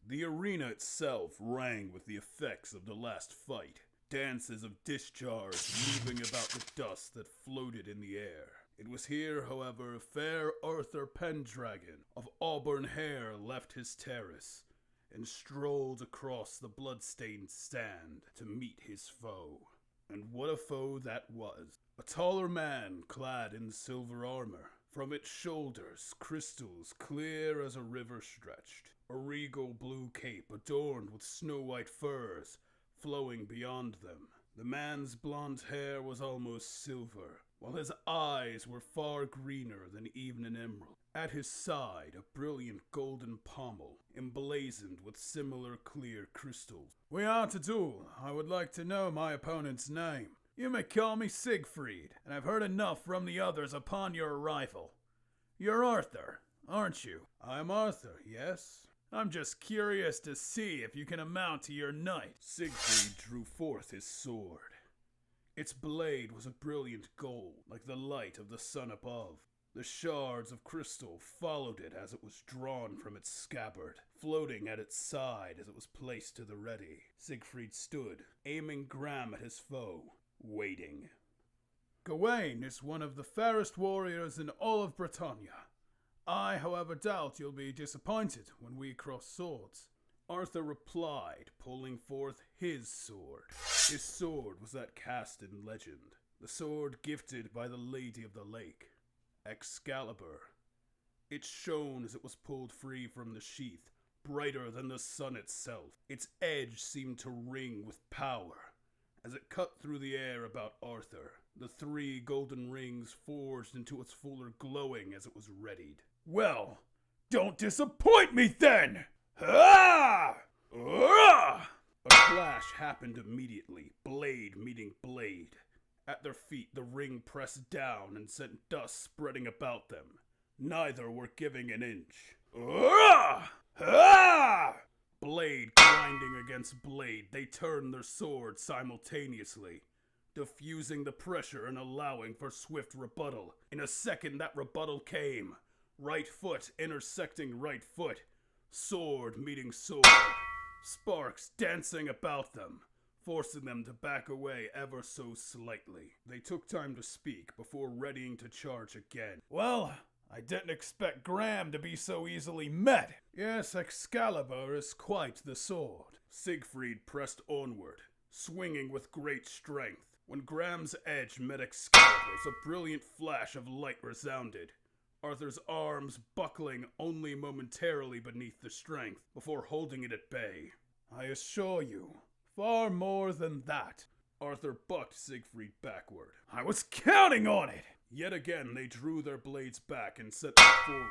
The arena itself rang with the effects of the last fight. Dances of discharge moving about the dust that floated in the air. It was here, however, fair Arthur Pendragon of auburn hair left his terrace and strolled across the blood-stained sand to meet his foe. And what a foe that was. A taller man clad in silver armor. From its shoulders, crystals clear as a river stretched. A regal blue cape adorned with snow-white furs flowing beyond them. The man's blonde hair was almost silver, while his eyes were far greener than even an emerald. At his side, a brilliant golden pommel, emblazoned with similar clear crystals. We are to duel. I would like to know my opponent's name. You may call me Siegfried, and I've heard enough from the others upon your arrival. You're Arthur, aren't you? I'm Arthur, yes. I'm just curious to see if you can amount to your knight. Siegfried drew forth his sword. Its blade was a brilliant gold, like the light of the sun above. The shards of crystal followed it as it was drawn from its scabbard, floating at its side as it was placed to the ready. Siegfried stood, aiming Graham at his foe, waiting. Gawain is one of the fairest warriors in all of Britannia. I, however, doubt you'll be disappointed when we cross swords. Arthur replied, pulling forth his sword. His sword was that cast in legend, the sword gifted by the Lady of the Lake, Excalibur. It shone as it was pulled free from the sheath, brighter than the sun itself. Its edge seemed to ring with power. As it cut through the air about Arthur, the 3 golden rings forged into its fuller glowing as it was readied. Well, don't disappoint me then! Ah! Ah! A clash happened immediately, blade meeting blade. At their feet, the ring pressed down and sent dust spreading about them. Neither were giving an inch. Ah! Ah! Blade grinding against blade, they turned their swords simultaneously, diffusing the pressure and allowing for swift rebuttal. In a second, that rebuttal came. Right foot intersecting right foot, sword meeting sword, sparks dancing about them, forcing them to back away ever so slightly. They took time to speak before readying to charge again. Well, I didn't expect Graham to be so easily met. Yes, Excalibur is quite the sword. Siegfried pressed onward, swinging with great strength. When Graham's edge met Excalibur's, a brilliant flash of light resounded. Arthur's arms buckling only momentarily beneath the strength, before holding it at bay. I assure you, far more than that. Arthur bucked Siegfried backward. I was counting on it! Yet again they drew their blades back and set them forward,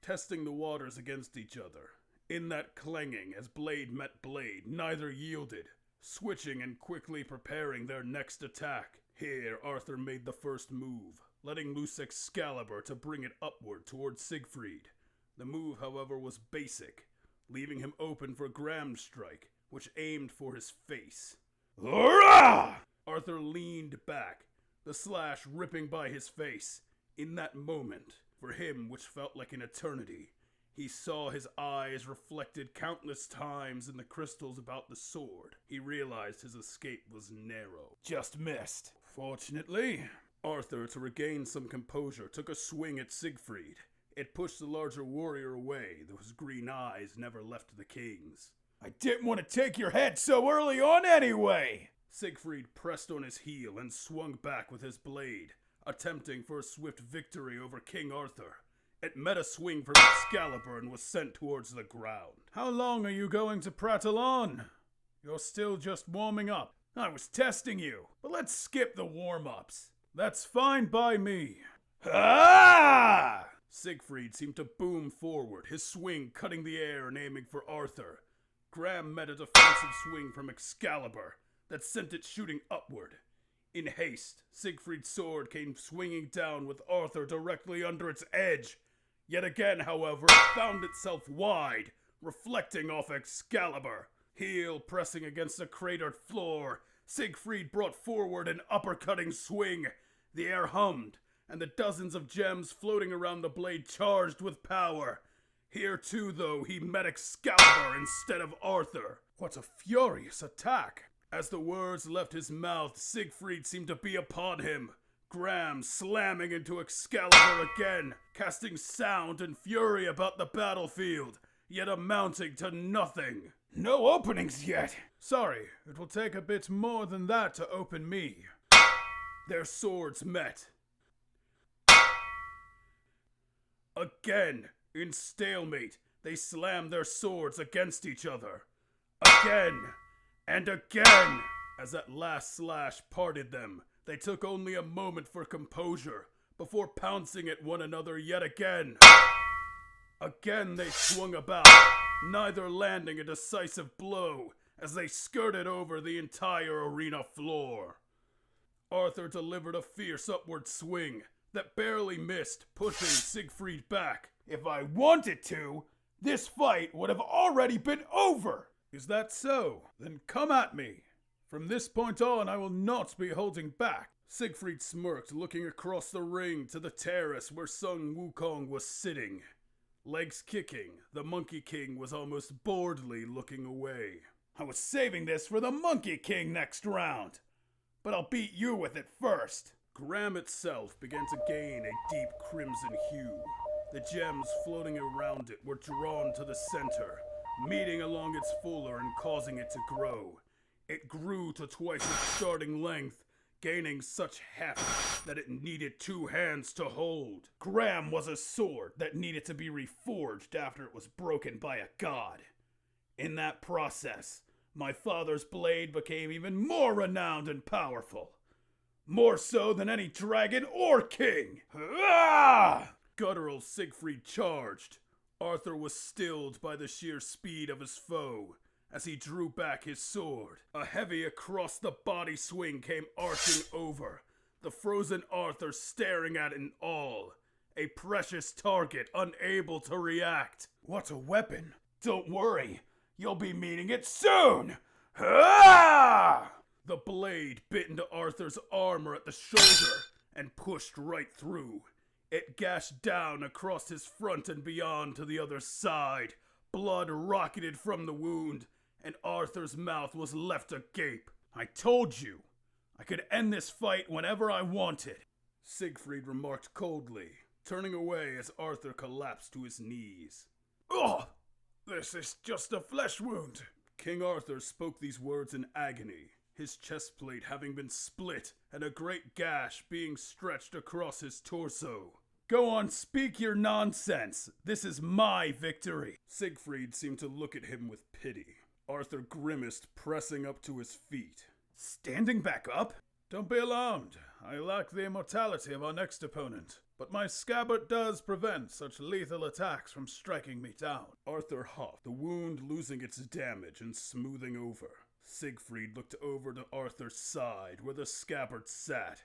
testing the waters against each other. In that clanging, as blade met blade, neither yielded, switching and quickly preparing their next attack. Here Arthur made the first move, letting loose Excalibur to bring it upward towards Siegfried. The move, however, was basic, leaving him open for Graham's strike, which aimed for his face. Hurrah! Arthur leaned back, the slash ripping by his face. In that moment, for him which felt like an eternity, he saw his eyes reflected countless times in the crystals about the sword. He realized his escape was narrow. Just missed. Fortunately, Arthur, to regain some composure, took a swing at Siegfried. It pushed the larger warrior away, though his green eyes never left the king's. I didn't want to take your head so early on anyway! Siegfried pressed on his heel and swung back with his blade, attempting for a swift victory over King Arthur. It met a swing from Excalibur and was sent towards the ground. How long are you going to prattle on? You're still just warming up. I was testing you, but let's skip the warm-ups. That's fine by me. Ah! Siegfried seemed to boom forward, his swing cutting the air and aiming for Arthur. Graham met a defensive swing from Excalibur that sent it shooting upward. In haste, Siegfried's sword came swinging down with Arthur directly under its edge. Yet again, however, it found itself wide, reflecting off Excalibur. Heel pressing against the cratered floor, Siegfried brought forward an uppercutting swing. The air hummed, and the dozens of gems floating around the blade charged with power. Here too, though, he met Excalibur instead of Arthur. What a furious attack! As the words left his mouth, Siegfried seemed to be upon him. Graham slamming into Excalibur again, casting sound and fury about the battlefield, yet amounting to nothing. No openings yet! Sorry, it will take a bit more than that to open me. Their swords met. Again, in stalemate, they slammed their swords against each other. Again, and again! As that last slash parted them, they took only a moment for composure, before pouncing at one another yet again. Again they swung about, neither landing a decisive blow, as they skirted over the entire arena floor. Arthur delivered a fierce upward swing that barely missed, pushing Siegfried back. If I wanted to, this fight would have already been over! Is that so? Then come at me. From this point on, I will not be holding back. Siegfried smirked, looking across the ring to the terrace where Sun Wukong was sitting. Legs kicking, the Monkey King was almost boredly looking away. I was saving this for the Monkey King next round, but I'll beat you with it first. Graham itself began to gain a deep crimson hue. The gems floating around it were drawn to the center, meeting along its fuller and causing it to grow. It grew to twice its starting length, gaining such heft that it needed 2 hands to hold. Graham was a sword that needed to be reforged after it was broken by a god. In that process, my father's blade became even more renowned and powerful. More so than any dragon or king. Ah! Guttural Siegfried charged. Arthur was stilled by the sheer speed of his foe as he drew back his sword. A heavy across-the-body swing came arching over, the frozen Arthur staring at it in awe, a precious target unable to react. What a weapon! Don't worry, you'll be meeting it soon! Ah! The blade bit into Arthur's armor at the shoulder and pushed right through. It gashed down across his front and beyond to the other side. Blood rocketed from the wound, and Arthur's mouth was left agape. I told you, I could end this fight whenever I wanted, Siegfried remarked coldly, turning away as Arthur collapsed to his knees. Ugh! This is just a flesh wound. King Arthur spoke these words in agony, his chest plate having been split and a great gash being stretched across his torso. Go on, speak your nonsense. This is my victory. Siegfried seemed to look at him with pity. Arthur grimaced, pressing up to his feet. Standing back up? Don't be alarmed. I lack the immortality of our next opponent, but my scabbard does prevent such lethal attacks from striking me down. Arthur huffed, the wound losing its damage and smoothing over. Siegfried looked over to Arthur's side, where the scabbard sat,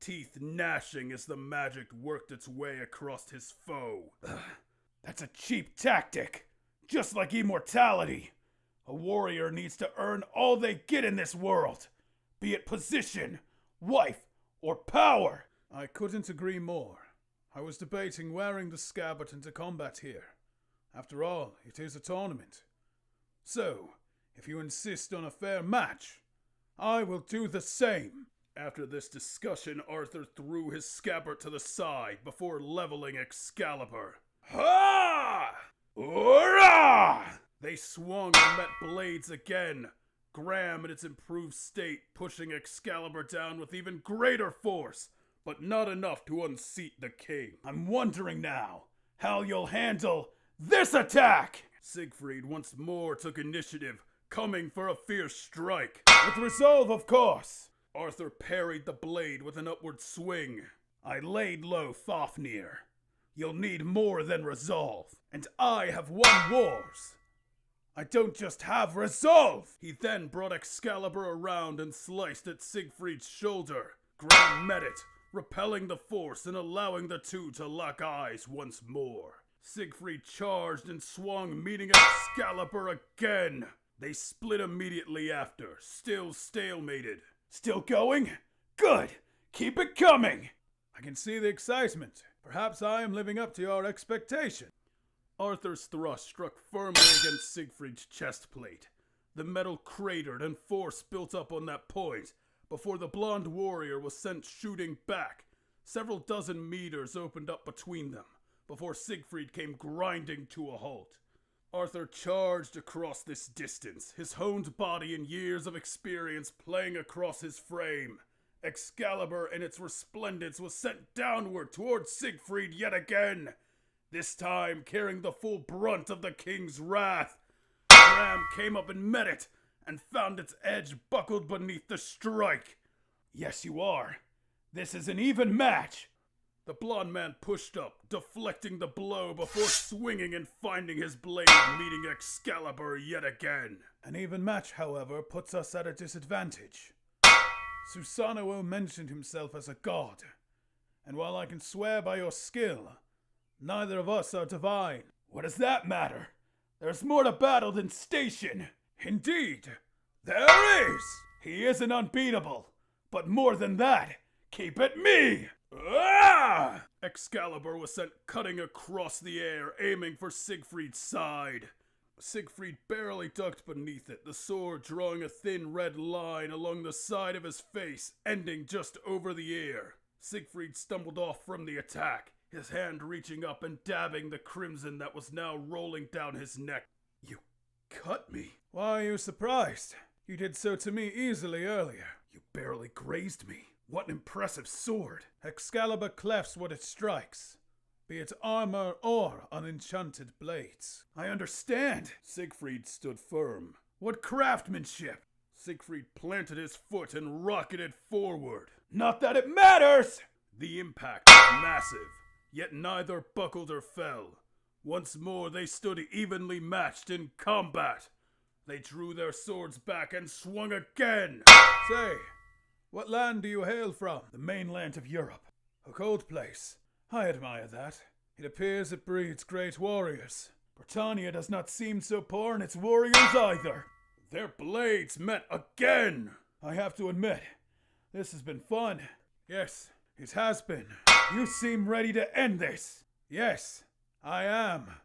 teeth gnashing as the magic worked its way across his foe. That's a cheap tactic, just like immortality. A warrior needs to earn all they get in this world, be it position, wife, or power. I couldn't agree more. I was debating wearing the scabbard into combat here. After all, it is a tournament. So, if you insist on a fair match, I will do the same. After this discussion, Arthur threw his scabbard to the side before leveling Excalibur. Ha! Hurrah! They swung and met blades again, Graham in its improved state pushing Excalibur down with even greater force, but not enough to unseat the king. I'm wondering now how you'll handle this attack! Siegfried once more took initiative, coming for a fierce strike. With resolve, of course! Arthur parried the blade with an upward swing. I laid low Fafnir. You'll need more than resolve, and I have won wars. I don't just have resolve! He then brought Excalibur around and sliced at Siegfried's shoulder. Graham met it, repelling the force and allowing the two to lock eyes once more. Siegfried charged and swung, meeting Excalibur again. They split immediately after, still stalemated. Still going? Good! Keep it coming! I can see the excitement. Perhaps I am living up to your expectation. Arthur's thrust struck firmly against Siegfried's chest plate. The metal cratered and force built up on that point before the blonde warrior was sent shooting back. Several dozen meters opened up between them before Siegfried came grinding to a halt. Arthur charged across this distance, his honed body and years of experience playing across his frame. Excalibur in its resplendence was sent downward towards Siegfried yet again, this time carrying the full brunt of the king's wrath. Graham came up and met it, and found its edge buckled beneath the strike. "Yes, you are. This is an even match." The blond man pushed up, deflecting the blow before swinging and finding his blade meeting Excalibur yet again. An even match, however, puts us at a disadvantage. Susanoo mentioned himself as a god, and while I can swear by your skill, neither of us are divine. What does that matter? There's more to battle than station. Indeed, there is. He isn't unbeatable, but more than that, keep at me! Ah! Excalibur was sent cutting across the air, aiming for Siegfried's side. Siegfried barely ducked beneath it, the sword drawing a thin red line along the side of his face, ending just over the ear. Siegfried stumbled off from the attack, his hand reaching up and dabbing the crimson that was now rolling down his neck. "You cut me." "Why are you surprised? You did so to me easily earlier." "You barely grazed me. What an impressive sword." "Excalibur clefts what it strikes, be it armor or unenchanted blades." "I understand." Siegfried stood firm. "What craftsmanship!" Siegfried planted his foot and rocketed forward. "Not that it matters!" The impact was massive, yet neither buckled or fell. Once more they stood evenly matched in combat. They drew their swords back and swung again. "Say, what land do you hail from?" "The mainland of Europe." "A cold place. I admire that. It appears it breeds great warriors. Britannia does not seem so poor in its warriors either." Their blades met again. "I have to admit, this has been fun." "Yes, it has been." "You seem ready to end this." "Yes, I am."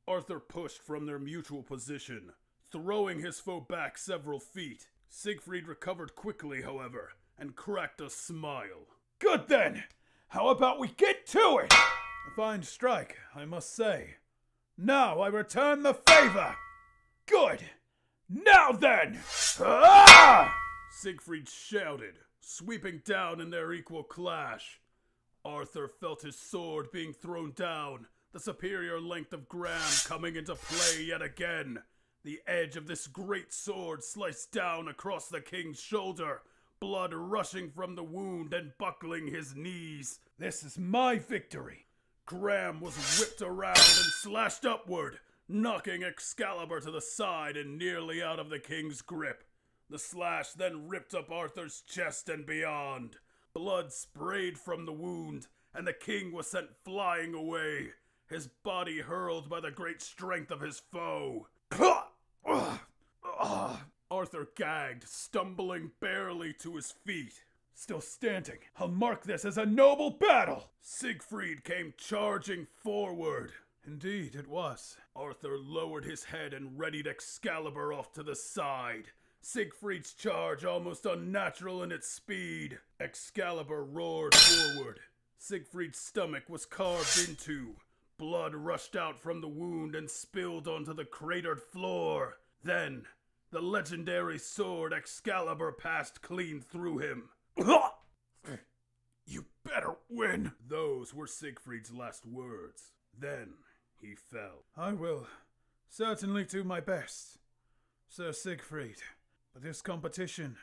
Arthur pushed from their mutual position, throwing his foe back several feet. Siegfried recovered quickly, however, and cracked a smile. "Good then! How about we get to it?" "A fine strike, I must say. Now I return the favor." "Good! Now then!" Ah! Siegfried shouted, sweeping down in their equal clash. Arthur felt his sword being thrown down, the superior length of Graham coming into play yet again. The edge of this great sword sliced down across the king's shoulder, blood rushing from the wound and buckling his knees. "This is my victory." Graham was whipped around and slashed upward, knocking Excalibur to the side and nearly out of the king's grip. The slash then ripped up Arthur's chest and beyond. Blood sprayed from the wound, and the king was sent flying away, his body hurled by the great strength of his foe. Arthur gagged, stumbling barely to his feet. "Still standing. I'll mark this as a noble battle." Siegfried came charging forward. Indeed, it was. Arthur lowered his head and readied Excalibur off to the side. Siegfried's charge almost unnatural in its speed. Excalibur roared forward. Siegfried's stomach was carved into. Blood rushed out from the wound and spilled onto the cratered floor. Then, the legendary sword Excalibur passed clean through him. "You better win." Those were Siegfried's last words. Then he fell. "I will certainly do my best, Sir Siegfried. But this competition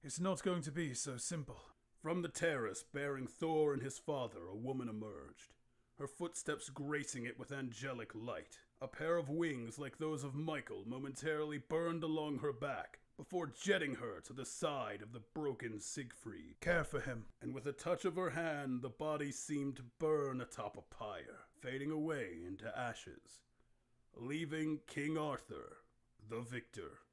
is not going to be so simple." From the terrace, bearing Thor and his father, a woman emerged, her footsteps gracing it with angelic light. A pair of wings like those of Michael momentarily burned along her back, before jetting her to the side of the broken Siegfried. "Care for him." And with a touch of her hand, the body seemed to burn atop a pyre, fading away into ashes, leaving King Arthur the victor.